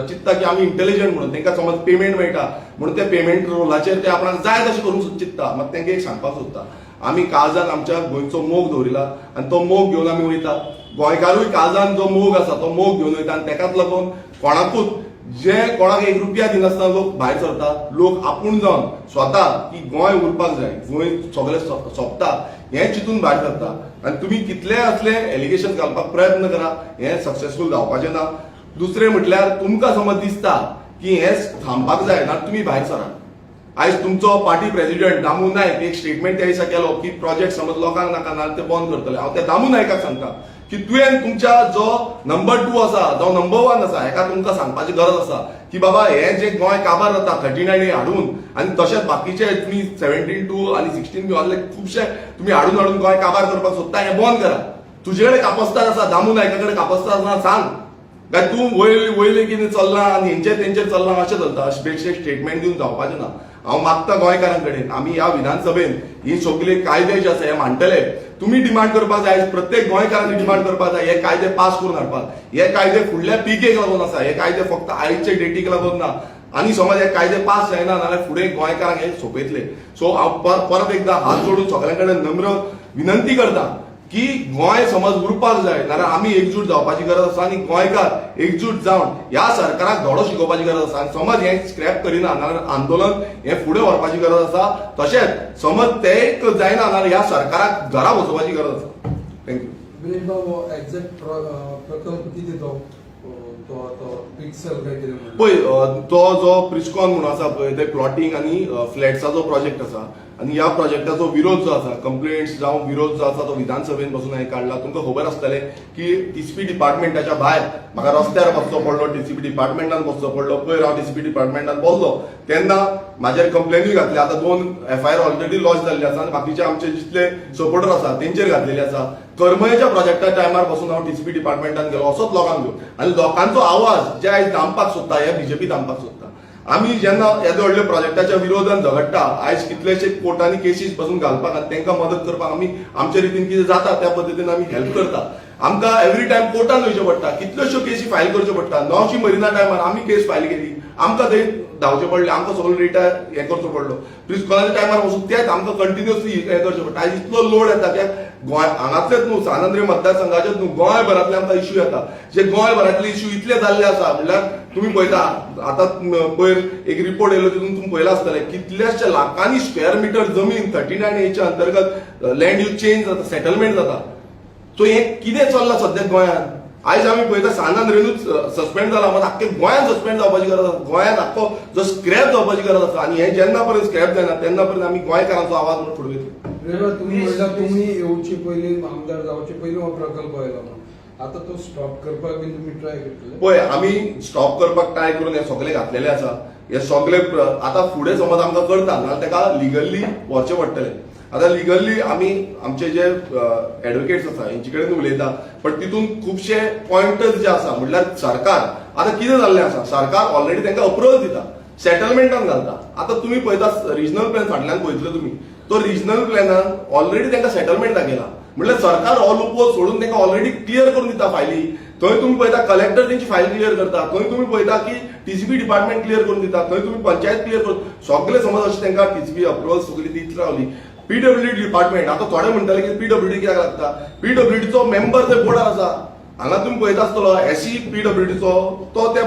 चिंतता की आमी इंटेलिजंट म्हणून तांकां समज पेमेंट मेळटा म्हणून ते पेमेंट रोलाचेर ते आपणाक जाय तशें करूंक चिंतता. मात तांकां एक सांगपाक सोदता, आमी काळजान आमच्या गोंयचो मोग दवरिला आनी तो मोग घेवन आमी वयता. गोंयकारूय काळजान जो मोग आसा तो मोग घेवन वयता. आनी तेकाच लागून कोणाकूच जे कोणाक 1 रुपया दिनासतना लोक भायर सरता, लोक आपूण जावन स्वता की गोंय उरपाक जाय, गोंय सगळें सोंपता हें चिंतून भायर सरता. आनी तुमी कितले असले एलिगेशन घालपाक प्रयत्न करा, हें सक्सेसफूल जावपाचें ना. दुसरें म्हटल्यार तुमकां समज दिसता की हें थांबपाक जाय ना तुमी भायर सरा. आयज तुमचो पार्टी प्रेसिडेंट दामू नायक एक स्टेटमेंट त्या दिसा केलो की प्रोजेक्ट समज लोकांक नाका नाल्यार ते बंद करतले. हांव त्या दामू नायकाक सांगता की तुवें तुमच्या जो नंबर 2 आसा जो नंबर 1 आसा हेका तुमकां सांगपाची गरज आसा की बाबा हे जे गोंय काबार जाता 39 हाडून आनी तशेंच बाकीचे तुमी 17-2 आनी 16 असले खुबशे तुमी हाडून गोंय काबार करपाक सोदता हें बंद करा. तुजे कडेन कापस्तार आसा दामू नायका कडेन कापस्तार आसा सांग काय तूं वयले कितें चल्लां आनी तेंचेर चल्लां अशें चलता बेश्टे स्टेटमेंट दिवन जावपाचें ना. हांव मागता गोंयकारां कडेन आमी ह्या विधानसभेन ही सगळे कायदे जे आसा हे मांडटले. तुम्ही डिमांड करपाक जाय प्रत्येक गोंयकारांनी डिमांड करपाक जाय हे कायदे पास करून हाडपाक. हे कायदे फुडल्या पिकेक लागून आसा हे कायदे फक्त आयचे डेटीक लागून ना. आनी समज हे कायदे पास जायना जाल्यार फुडें गोंयकारांक हे सोंपयतले. सो हांव परत एकदा हात जोडून सगळ्यां कडेन नम्र विनंती करता की गोंय समज उरपाक जाय जाल्यार आमी एकजूट जावपाची गरज आसा आनी गोंयकार एकजूट जावन ह्या सरकाराक धडो शिकोवपाची गरज आसा. समज हे स्क्रॅप करिना जाल्यार आंदोलन हे फुडें व्हरपाची गरज आसा. तशेंच समज ते जायना जाल्यार ह्या सरकाराक घरा वचोवपाची गरज आसा. थँक्यू. विरेन बाबू एक्झॅक्ट प्रकल्प कितें तो पिक्सल काहीतरी पळय तो जो प्रिस्कॉन म्हणून आसा पळय ते प्लॉटिंग आनी फ्लॅट्साचो प्रोजेक्ट आसा आनी ह्या प्रोजेक्टाचो विरोध जो आसा कंप्लेंट्स जावं विरोध जो आसा तो विधानसभेन बसून हांवें काडला. तुमकां खबर आसतलें की टीसीपी डिपार्टमेंटाच्या भायर म्हाका रस्त्यार बसचो पडलो टीसीपी डिपार्टमेंटान बसचो पडलो. पयर हांव टीसीपी डिपार्टमेंटान बसलो तेन्ना म्हाजेर कंप्लेनूय घातली. आतां 2 FIR ऑलरेडी लॉन्च जाल्ली आसा आनी बाकीचे आमचे जितले सपोर्टर आसा तेंचेर घातलेले आसा. करमयेच्या प्रोजेक्टा टायमार बसून हांव टीसीपी डिपार्टमेंटान गेलो असोच लोकांक घेवन आनी लोकांचो आवाज जे आयज दामपाक सोदता हे बीजेपी दामपाक सोदता. आमी जेन्ना येदे व्हडले प्रोजेक्टाच्या विरोधान झगडटा आयज कितलेशे कोर्टांनी केसीस पासून घालपाक आनी तांकां मदत करपाक आमी आमचे रितीन कितें जाता त्या पद्दतीन आमी हेल्प करता. आमकां एवरी टायम कोर्टान वयचें पडटा कितल्योश्यो केसी फायल करच्यो पडटा. नौशी मरिना टायमार आमी केस फायल केली आमकां थंय धांवचें पडलें आमकां सगळो रिटायर हें करचो पडलो. प्रिस्कॉनाच्या टायमार वचून तेच आमकां कंटिन्युअसली हें करचें पडटा. आयज इतलो लोड येता कित्याक गोंय हांगातलेच न्हू सानंद्री मतदारसंघाचेच न्हू गोंयभरांतले आमकां इश्यू येता. जे गोंयभरांतले इश्यू इतले जाल्ले आसा म्हणल्यार तुम्ही पळयता आतां पयर एक रिपोर्ट येयलो तितून तुम्ही पळयलां आसतलें कितल्याशा लाखांनी स्क्वेअर मिटर जमीन 39A अंतर्गत लँड यूज चेंज जाता सेटलमेंट जाता. सो हें कितें चल्लां सद्या गोंयांत. आयज आमी पळयता सानंद्रीनूच सस्पेंड जाला मात आख्खे गोंयांत सस्पेंड जावपाची गरज आसा. गोंयांत आख्खो जो स्क्रॅप जावपाची गरज आसा आनी हें जेन्ना पर्यंत स्क्रॅप जायना तेन्ना पर्यंत आमी गोंयकारांचो आवाज म्हणून फुडें वयतले. तुम्ही म्हणटा तुम्ही येवचे पयलीं आमदार जावचे पयलीं हो प्रकल्प आयलो म्हणून आता तो स्टॉप करपाक बी तुम्ही ट्राय करतले. पळय आमी स्टॉप करपाक ट्राय करून हे सगळे घातलेले आसा. हे सगळे आतां फुडें समज आमकां करता नाल्यार तेका लिगल्ली व्हरचें पडटलें. आतां लिगल्ली आमी आमचे जे एडवोकेट्स आसा हेंचे कडेन उलयता बट तितून खुबशे पॉयंटर्स जे आसा म्हणल्यार सरकार आतां कितें जाल्लें आसा सरकार ऑलरेडी तांकां अप्रुवल दिता सेटलमेंटान घालता. आतां तुमी पळयता रिजनल प्लॅन फाटल्यान पळयतले तुमी तो रिजनल प्लॅनान ऑलरेडी तांकां सेटलमेंट दाखयला. म्हणल्यार सरकार ऑल ओपो सोडून तांकां ऑलरेडी क्लियर करून दिता फायली. थंय तुम्ही पळयता कलेक्टर तेंची फायल क्लियर करता. थंय तुम्ही पळयता की टीसीपी डिपार्टमेंट क्लियर करून दिता. थंय तुम्ही पंचायत क्लियर करून सगळे समज अशें तांकां टीसीपी अप्रुवल सगळी दित रावली. PWD डिपार्टमेंट आतां थोडे म्हणटाले की PWD कित्याक लागता. PWDचो मेंबर ते बोर्डार आसा. हांगा तुम्ही पळयता आसतलो SE PWDचो तो त्या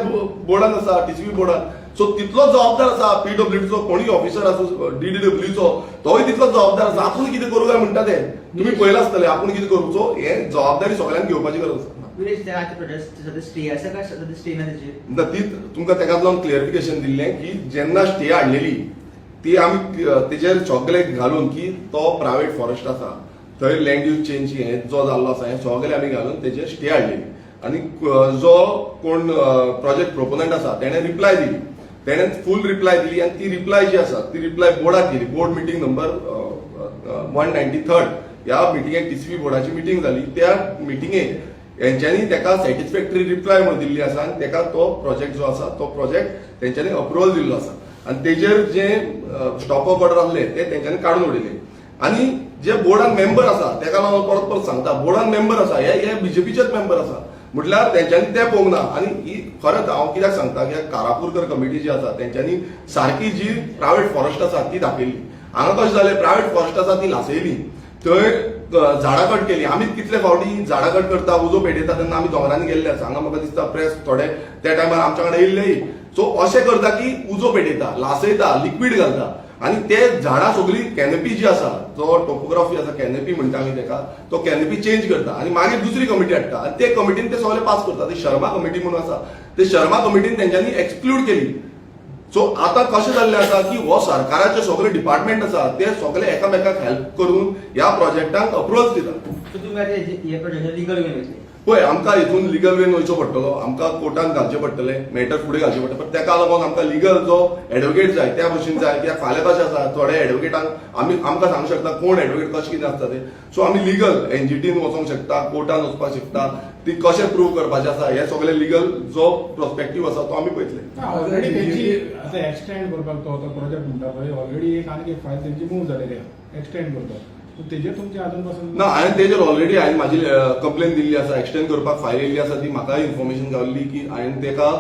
बोर्डान आसा टीसीपी बोर्डान. सो तितलो जबाबदार आसा PWDचो कोणूय ऑफिसर आसूं DDWचो तोय तितलो जबाबदार आसा. आपूण कितें करूं काय म्हणटा ते तुम्ही पळयलां आसतलें आपूण कितें करूं. सो हे जबाबदारी सगळ्यांक घेवपाची गरज आसा. ती तुमकां तेका लागून क्लिअरिफिकेशन दिल्लें की जेन्ना स्टे हाडलेली ती आमी तेजेर सगळे घालून की तो प्रायव्हेट फॉरेस्ट आसा थंय लँड यूज चेंज हे जो जाल्लो आसा हे सगळे आमी घालून तेजेर स्टे हाडलेली. आनी जो कोण प्रोजेक्ट प्रोपोनंट आसा तेणे रिप्लाय दिली. तेणे फूल रिप्लाय दिली आनी ती रिप्लाय जी आसा ती रिप्लाय बोर्डाक दिली. बोर्ड मिटींग नंबर 193 ह्या मिटिंगेक टीसीपी बोर्डाची मिटींग जाली. त्या मिटिंगेक हेंच्यांनी तेका सॅटिस्फॅक्टरी रिप्लाय म्हणून दिल्ली आसा आनी तेका तो प्रोजेक्ट जो आसा तो प्रोजेक्ट तेंच्यांनी अप्रुवल दिल्लो आसा. आनी तेजेर जे स्टॉप वर्क ऑर्डर आसले ते तेंच्यांनी काडून उडयले. आनी जे बोर्डान मेंबर आसा तेका लागून परत परत सांगता बोर्डान मेंबर आसा हे बीजेपीचेच मेंबर आसा म्हटल्यार तेंच्यांनी ते पळोवंक ना. आनी ही खरेंच हांव कित्याक सांगता की कारापूरकर कमिटी जी आसा तेंच्यांनी सारकी जी प्रायव्हेट फॉरेस्ट आसा ती दाखयली. हांगा कशें जालें प्रायव्हेट फॉरेस्ट आसा ती लासयली थंय झाडां कट केली. आमीच कितले फावटी झाडां कट करता उजो पेटयता तेन्ना आमी दोंगरांनी गेल्ले आसा. हांगा म्हाका दिसता प्रेस थोडे त्या टायमार आमच्या कडेन येयल्लेय. सो अशें करता की उजो पेटयता लासयता लिक्वीड घालता आनी ते झाडां सगळी कॅनपी जी आसा जो टोपोग्राफी आसा कॅनपी म्हणटा आमी तेका तो कॅनपी चेंज करता आनी मागीर दुसरी कमिटी हाडटा आनी ते कमिटीन ते सगळे पास करता. ती शर्मा कमिटी म्हणून आसा ते शर्मा कमिटीन तेंच्यांनी एक्सक्लूड केली. सो आता कशें जाल्लें आसा की हो सरकाराचे सगळे डिपार्टमेंट आसा ते सगळे एकामेकाक हेल्प करून ह्या प्रोजेक्टाक अप्रोच दितात. सो तुम्ही आता हे प्रोजेक्ट लिगल वे घेतले. पळय आमकां हितून लिगल वेन वयचो पडटलो, आमकां कोर्टान घालचें पडटलें, मॅटर फुडें घालचें पडटलें, पण तेका लागून आमकां लिगल जो एडवोकेट जाय त्या भशेन जाय. कित्याक फाल्यां कशें आसा थोडे एडवोकेटांक आमकां सांगूंक शकता कोण एडवोकेट कशें कितें आसता ते. सो आमी लिगल एनजीटीन वचोंक शकता, कोर्टान वचपाक शकता, ती कशें प्रूव करपाचें आसा हे सगळे लिगल जो प्रोस्पेक्टीव आसा तो आमी पळयतले. ऑलरेडी त्यांची आता एक्सटेंड करपाक तो प्रोजेक्ट म्हणटा पळय ऑलरेडी एक आनी एक फायल त्यांची मूव जालेली आहा एक्सटेंड करपाक. तेजेर तुमचे अजून पासून ना हांवें तेजेर ऑलरेडी हांवें म्हाजी कंप्लेन दिल्ली आसा, एक्सटेंड करपाक फायल येयल्ली आसा. ती म्हाका इन्फॉर्मेशन गावल्ली की हांवें तेका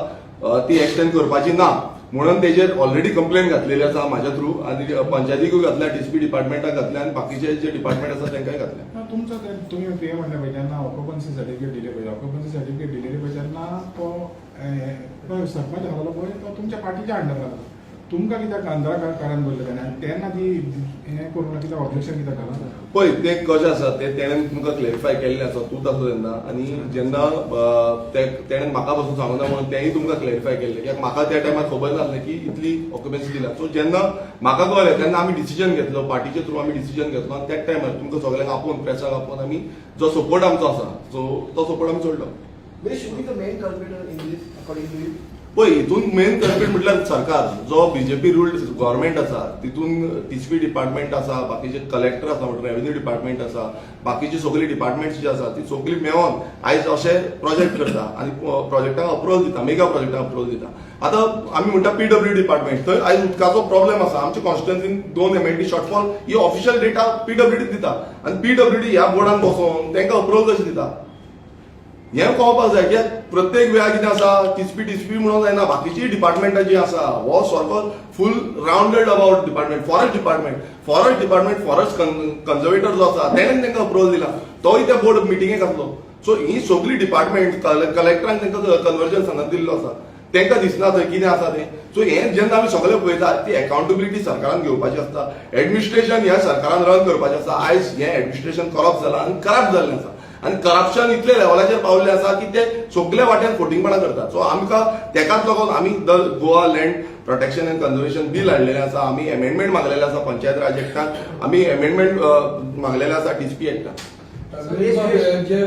ती एक्सटेंड करपाची ना म्हणून तेजेर ऑलरेडी कंप्लेन घातलेली आसा म्हाज्या थ्रू, आनी पंचायतीकूय घातल्या, डीसीपी डिपार्टमेंटाक घातल्या, आनी बाकीचे जे डिपार्टमेंट आसा तांकांय घातल्या. तुमचं तुम्ही पे म्हणले पळय तेन्ना ऑक्युपन्सी सर्टिफिकेट दिले पळय, ऑक्युपन्सी सर्टिफिकेट दिलेले पळय तेन्ना तो सरपंच आसलो पळय तो तुमच्या पार्टीच्या अंडर आसलो. तुमकां कित्याक आंदोलन कारण बोलले तेन्ना तेन्ना ती हें करून कित्याक ऑब्जेक्शन कित्याक घालना? पळय ते कशें आसा ते तेणेन तुमकां क्लॅरिफाय केल्लें आसा, तूंच आसा तेन्ना, आनी जेन्ना तेणेन म्हाका पासून सांगूं ना म्हणून तेंय तुमकां क्लॅरिफाय केल्लें. कित्याक म्हाका त्या टायमार खबर नासलें की इतली ऑक्युपन्सी दिला. सो जेन्ना म्हाका कळ्ळें तेन्ना आमी डिसिजन घेतलो, पार्टीचे थ्रू आमी डिसिजन घेतलो, आनी त्याच टायमार तुमकां सगळ्यांक आपोवन प्रेसाक आपोवन आमी जो सपोर्ट आमचो आसा सो तो सपोर्ट आमी सोडलो. Where should be the main culprit in this, according to you? पळय हितून मेन कल्प्रिट म्हटल्यार सरकार, जो बीजेपी रूल्ड गव्हर्मेंट आसा, तितून टीसीपी डिपार्टमेंट आसा, बाकीचे कलेक्टर आसा, रेव्हेन्यू डिपार्टमेंट आसा, बाकीची सगळी डिपार्टमेंट्स जी आसा ती सगळी मेळोन आयज अशे प्रोजेक्ट करता आनी प्रोजेक्टाक अप्रुवल दिता, मेगा प्रोजेक्टाक अप्रुवल दिता. आतां आमी म्हणटा पीडब्ल्यू डिपार्टमेंट, थंय आयज उदकाचो प्रॉब्लेम आसा. आमच्या कॉन्स्टिट्युएन्सीन 2 MLD शॉर्टफॉल ही ऑफिशियल डेटा पीडब्ल्यूडी दिता, आनी पीडब्ल्यूडी ह्या बोर्डान बसोन तांकां अप्रुवल कशें दिता हें कळपाक जाय. कित्याक प्रत्येक वेळा कितें आसा टीसीपी म्हणून जायना, बाकीची डिपार्टमेंटां जी आसा हो circle full rounded about department. Forest department forest conservator जो आसा तेणेन तांकां अप्रुवल दिला, तोय त्या बोर्ड मिटिंगेक आसलो. सो ही सगळी डिपार्टमेंट कलेक्टरान तांकां कन्वर्जन्स हांगा दिल्लो आसा, तांकां दिसना थंय कितें आसा तें. सो हें जेन्ना आमी सगळे पळयता ती अकाउंटेबिलिटी सरकारान घेवपाची आसता, एडमिनिस्ट्रेशन ह्या सरकारान रन करपाचें आसा. आयज हें एडमिनिस्ट्रेशन करप्ट जालां आनी करप्ट जाल्लें आसा, आनी करप्शन इतले लेवलाचेर पावल्लें आसा की ते सगळ्या वाट्यान फोटिंगपणां करतात. सो आमकां तेकाच लागून आमी the Goa land protection and conservation bill हाडलेलें आसा, आमी एमेंडमेंट मागलेलें आसा पंचायत राज एक्टान, आमी एमेंडमेंट मागलेलें आसा टीसीपी एक्टान. जे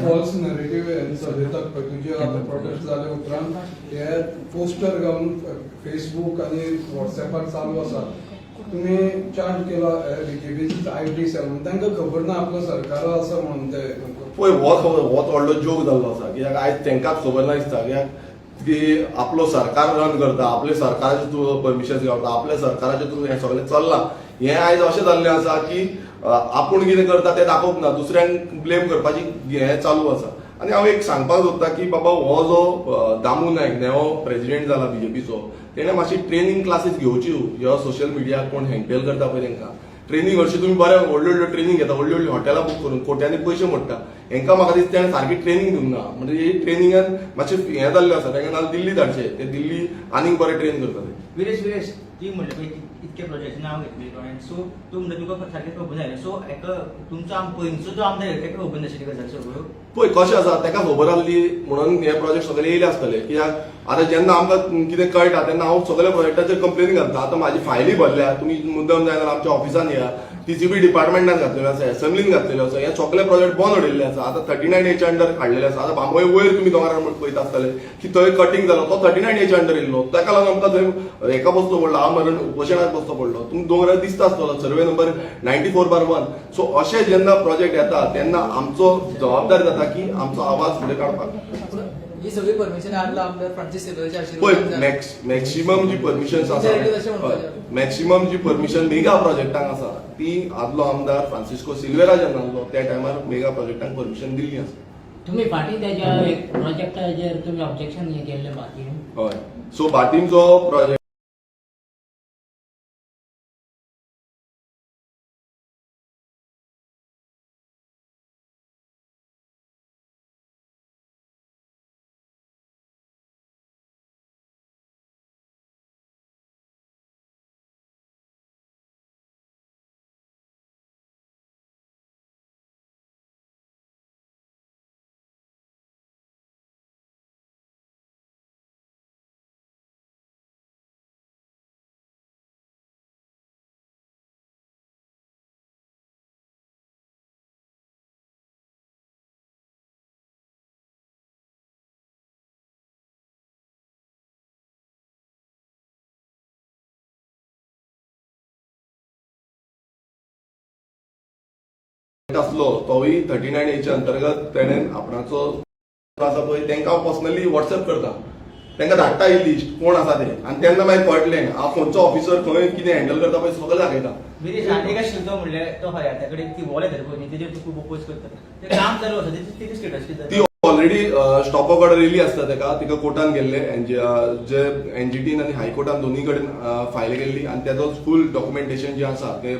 फॉल्स नरेटिव्ह चलयतात पळय तुजे आतां प्रोटेस्ट जाले उपरांत हे पोस्टर घालून फेसबूक आनी व्हॉट्सएपार चालू आसा. तुम्ही चार्ज केला बीजेपीची आयटी सेल तांकां खबर ना आपलो सरकार आसा म्हणून ते पळय होच व्हडलो जोक जाल्लो आसा. कित्याक आयज तांकांच खबर ना दिसता कित्याक की आपलो सरकार रन करता, आपले सरकाराचे थ्रू परमिशन गावता, आपल्या सरकाराचे थ्रू हें सगळें चल्लां. हें आयज अशें जाल्लें आसा की आपूण कितें करता तें दाखोवप ना, दुसऱ्यांक ब्लेम करपाची हें चालू आसा. आनी हांव एक सांगपाक सोदतां की बाबा हो जो दामू नायक नवो प्रेसिडेंट जाला बीजेपीचो, तेणें मातशी ट्रेनिंग क्लासीस घेवच्यो. ह्यो सोशल मिडिया कोण हँडल करता पळय तांकां ट्रेनिंग हरशीं तुमी बरें व्हडल्यो ट्रेनिंग घेता, व्हडल्यो हॉटेलां बूक करून कोट्यांनी पयशे मोडटा. हांकां म्हाका दिसता ताणें सारकी ट्रेनिंग दिवंक ना. म्हणजे ही ट्रेनिंगान मातशें हें जाल्लें आसा, तांकां नाजाल्यार दिल्ली धाडचे, ते दिल्ली आनीक बरें ट्रेन करतले. विरेश ती म्हणले पळय इतके प्रोजेक्ट नांव घेतले गोंयांत, सो तूं म्हणटा तुका सारकें खबर ना. सो हेका तुमचो पयलींचो जो आमदार ताका खबर नाशिल्ली गजाल सगळ्यो. पळय कशें आसा ताका खबर आसली म्हणून हे प्रोजेक्ट सगळे येयले आसतले. कित्याक आतां जेन्ना आमकां कितें कळटा तेन्ना हांव सगळ्या प्रोजेक्टाचेर कंप्लेन घालता. आतां म्हाजी फायली भरल्या, तुमी मुद्दम जाय जाल्यार आमच्या ऑफिसान या, टीसीपी डिपार्टमेंटान घातलेलो आसा, एसेंब्लीन घातलेलो आसा. हे सगळे प्रोजेक्ट बंद उडयल्ले आसा. आतां 39A अंडर हाडलेले आसा. आतां बांबोळे वयर तुमी दोंगरार पळयता आसतले की थंय कटींग जालो, तो 39A अंडर येयल्लो. ताका लागून आमकां थंय हेका बसचो पडलो, आमरण उपोशणाक बसचो पडलो. तुमकां दोंगरार दिसता आसतलो सर्वे नंबर 94/1. सो अशे जेन्ना प्रोजेक्ट येता तेन्ना आमचो जबाबदारी जाता की आमचो आवाज फुडें काडपाक. ही सगळी परमिशन आमदार आमदार फ्रांसीस सेलोच्या पळय आशिर्वादान मॅक्सिमम जी परमिशन तशें आसा, म्हणपाचें. मॅक्सिमम जी परमिशन मेगा प्रोजेक्टांक आसा ती आदलो आमदार फ्रांसिस्को सिल्वेरा जेन्ना आसलो त्या टायमार मेगा प्रोजेक्टांक परमिशन दिल्ली आसा. तुम्ही फाटी त्याच्या एक प्रोजेक्टाचेर तुम्ही ऑब्जेक्शन हे केल्ले बाकी. हय, सो बाटीमचो प्रोजेक्ट आसलो तोय 39A अंतर्गत तेणेन आपणाचो आसा पळय तांकां पर्सनली व्हॉट्सएप करता, तांकां धाडटा ही लिस्ट कोण आसा ते, आनी तेन्ना मागीर कळटलें हांव खंयचो ऑफिसर खंय कितें हँडल करता पळय सगळें दाखयता. गिरीश आनी एक आशिल्लो तो म्हणल्यार तो हय त्या कडेन ती वॉल येता पळय तेजेर तूं खूब अपोज करता तें काम चालू आसा तेजी स्टेटस कितें ती ऑलरेडी स्टॉप ऑर्डर येयली आसता तिका कोर्टान गेल्ले जे एनजीटीन आनी हायकोर्टान दोनी कडेन फायल केल्ली आनी तेजो फूल डॉक्युमेंटेशन जें आसा तें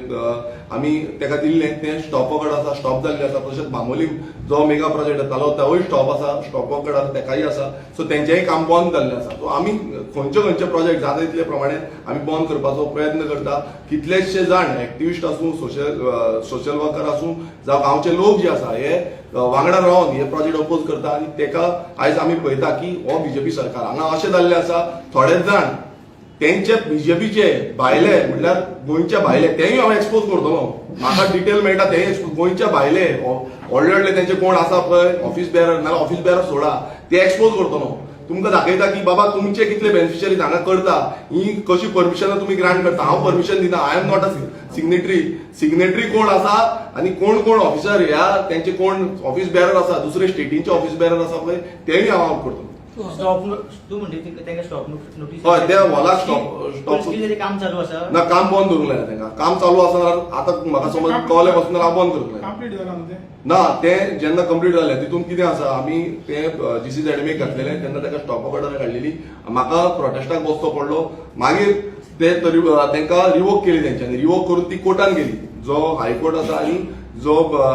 आमी तेका दिल्लें तें स्टॉप ऑर्डर आसा, स्टॉप जाल्लें आसा. तशेंच बांबोलीम जो मेगा प्रोजेक्ट येतालो तोय स्टॉप आसा, स्टॉप ऑर्डर तेकाय आसा. सो तेंचेंय काम बंद जाल्लें आसा. सो आमी खंयचे प्रोजेक्ट जाता तितले प्रमाणे आमी बंद करपाचो प्रयत्न करता. कितलेशे जाण एक्टिविस्ट आसूं, सोशल वर्कर आसूं जावं गांवचे लोक जे आसा हे वांगडा रावन हे प्रोजेक्ट अपोज करता आनी तेका आयज आमी पळयता की हो बीजेपी सरकार हांगा अशें जाल्लें आसा. थोडेच जाण तेंचे बीजेपीचे भायले म्हणल्यार गोंयचे भायले तेय हांव एक्सपोज करतलो. म्हाका डिटेल मेळटा तेय गोंयचे भायले व्हडले व्हडले तेंचे कोण आसा पळय ऑफिस बेरर नाल्यार ऑफिस बेरर सोडा ते एक्सपोज करतलो. तुमकां दाखयता की बाबा तुमचे कितले बेनिफिशरीज हांगा करता, ही कशी परमिशनां तुमी ग्रांट करता. हांव परमिशन दिना, I am not a signatory कोण आसा आनी कोण ऑफिसर ह्या तेंचे कोण ऑफिस बेरर आसा दुसरे स्टेटींचे ऑफिस बेरर आसा पळय तेय हांव आउट करतलो. स्टॉप तूं म्हणटा तांकां स्टॉप नोटीस हय त्या वॉलाक स्टॉप काम चालू आसा ना काम बंद करूंक लायला तांकां. काम चालू आसा आतां म्हाका समज कळ्ळें पासून हांव बंद करूंक लायला. कंप्लीट जाला न्हू तें? ना तें जेन्ना कंप्लीट जालें तितून कितें आसा आमी तें जीसी एडमीक घातलेलें तेन्ना ताका स्टॉप ऑर्डर काडलेली. म्हाका प्रोटेस्टाक बसचो पडलो. मागीर ते तांकां रिवोक केली तेंच्यांनी. रिवोक करून ती कोर्टान गेली. जो हायकोर्ट आसा आनी जो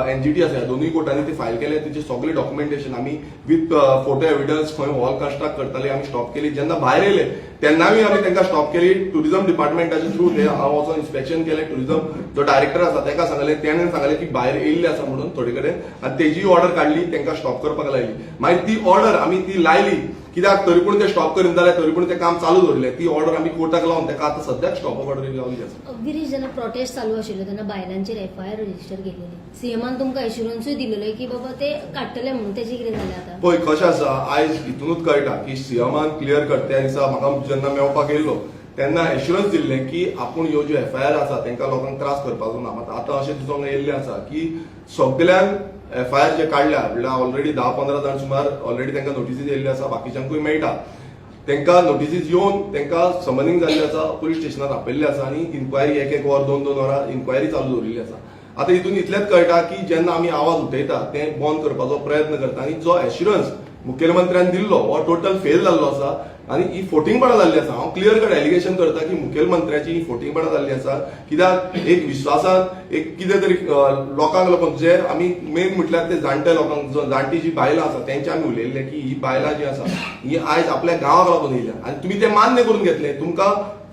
एनजीटी आसा दोनूय कोर्टांनी ते फायल केले. तेचे सगळे डॉक्युमेंटेशन आमी विथ फोटो एविडन्स खंय वॉल कन्स्ट्रक्ट करताले आमी स्टॉप केली. जेन्ना भायर येयले तेन्नाय आमी तांकां स्टॉप केली. टुरिझम डिपार्टमेंटाच्या थ्रू ते हांव वचून इन्स्पेक्शन केलें. टुरिझम जो डायरेक्टर आसा ताका सांगलें, तेणें सांगलें की भायर येयल्ले आसा म्हणून थोडे कडेन आनी तेजी ऑर्डर काडली तांकां स्टॉप करपाक लायली. मागीर ती ऑर्डर आमी ती लायली कित्याक तरी पूण ते स्टॉप करीन जाल्यार तरी पूण ते काम चालू दवरलें. ती ऑर्डर आमी कोर्टाक लावन ताका आतां सद्याक स्टॉप ऑर्डर लावली आसा. गिरीश जेन्ना प्रोटेस्ट चालू आशिल्लो तेन्ना बायलांचेर एफआयआर रजिस्टर केलेली. सीएमान तुमकां एश्युरन्सूय दिलेलो की बाबा ते काडटले म्हणून. तेजें कितें जालें आतां? पळय कशें आसा आयज हितूनच कळटा की सीएमान क्लियर करता त्या दिसा म्हाका जेन्ना मेळपाक येयलो तेन्ना एश्युरन्स दिल्लें की आपूण ह्यो ज्यो एफआयआर आसा तांकां लोकांक त्रास करपाचो ना. मात आतां अशें दिसूंक येयल्लें आसा की सगळ्यांक एफआयआर जे काडल्या म्हणल्यार ऑलरेडी 10-15 जाण सुमार ऑलरेडी तांकां नोटिसीस येयल्ले आसा. बाकीच्यांकूय मेळटा. तांकां नोटिसीस येवन तांकां समनिंग जाल्लें आसा, पुलीस स्टेशनार आपयल्लें आसा आनी इन्क्वायरी 1-1 वर 2-2 वरां इन्क्वायरी चालू दवरिल्ली आसा. आतां हितून इतलेंच कळटा की जेन्ना आमी आवाज उठयता तें बंद करपाचो प्रयत्न करता आनी जो एश्युरन्स मुखेलमंत्र्यान दिल्लो हो टोटल फेल जाल्लो आसा आनी ही फोटिंगपणां जाल्ली आसा. हांव क्लियर कट एलिगेशन करता की मुखेलमंत्र्याची ही फोटिंगपणां जाल्ली आसा. कित्याक एक विश्वासान एक कितें तरी लोकांक लागून जे आमी मेन म्हटल्यार ते जाणटे लोकांक जाणटी जी बायलां आसा तेंचे आमी उलयल्ले की ही बायलां जी आसा ही आयज आपल्या गांवाक लागून येयल्या आनी तुमी ते मान्य करून घेतले. तुमकां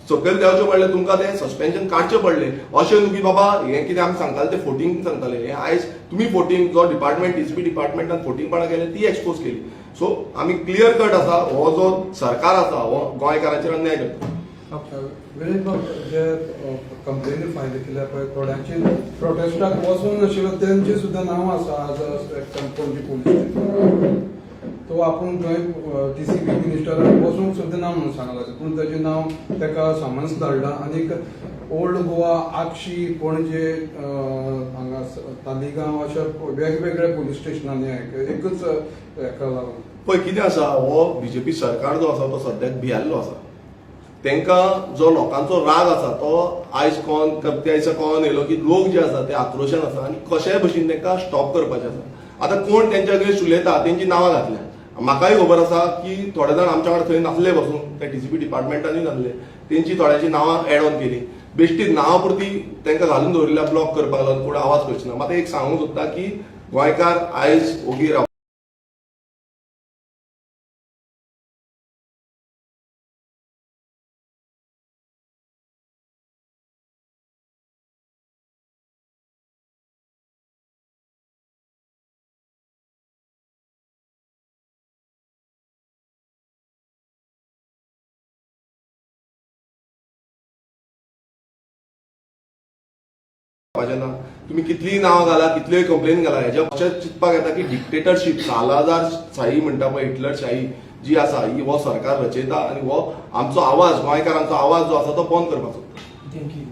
सकयल देंवचें पडलें, तुमकां तें सस्पेन्शन काडचें पडलें. अशें न्हू की बाबा हें कितें आमी सांगताले तें फोटिंग सांगताले. हें आयज तुमी फोटिंग जो डिपार्टमेंट डीसीपी डिपार्टमेंटान फोटिंगपणां केलें ती एक्सपोज केली. सो आमी क्लियर कट आसा हो जो सरकार आसा हो गोंयकारांचेर अन्याय करता. विनीत बाब जे कंप्लेनी फायल केल्या पळय थोड्यांची प्रोटेस्टाक वचूंक नाशिल्लो तेंचे सुद्दां नांवां आसा. आज पणजी पुलीस तो आपूण थंय डीसीपी मिनिस्टराक वचूंक सुद्दां ना म्हणून सांगला. पूण ताचें नांव ताका समन्स धाडलां. आनीक ओल्ड गोवा, आक्षी, पणजे, हांगा तालिगांव अशा वेगवेगळ्या पुलीस स्टेशनांनी एकूच हेका लागून. पळय कितें आसा हो बीजेपी सरकार जो आसा तो सद्याक भियाल्लो आसा. तांकां जो लोकांचो राग आसा तो आयज त्या दिसा कळोन येयलो की लोक जे आसा ते आक्रोशान आसा आनी कशेय भशेन तांकां स्टॉप करपाचें आसा. आतां कोण तेंच्या अगेन्स्ट उलयता तेंची नांवां घातल्या. म्हाकाय खबर आसा की थोडे जाण आमच्या वांगडा थंय नासले बसून त्या डीसीपी डिपार्टमेंटानूय नासले. तेंची थोड्यांची नांवां एड ऑन केली. बेश्टीच नांवां पुरती तांकां घालून दवरिल्ल्या ब्लॉक करपाक लागून कोण आवाज करचना. म्हाका एक सांगूंक सोदता की गोंयकार आयज ओगीर ना. तुम्ही कितलीय नांवां घाला कितल्योय कंप्लेन घाला हेच्या अशें चिंतपाक येता की डिक्टेटरशीप सालाजारशाही म्हणटा पळय हिटलरशाही जी आसा ही हो सरकार रचयता आनी हो आमचो आवाज गोंयकारांचो आवाज जो आसा तो बंद करपाचो. थँक्यू.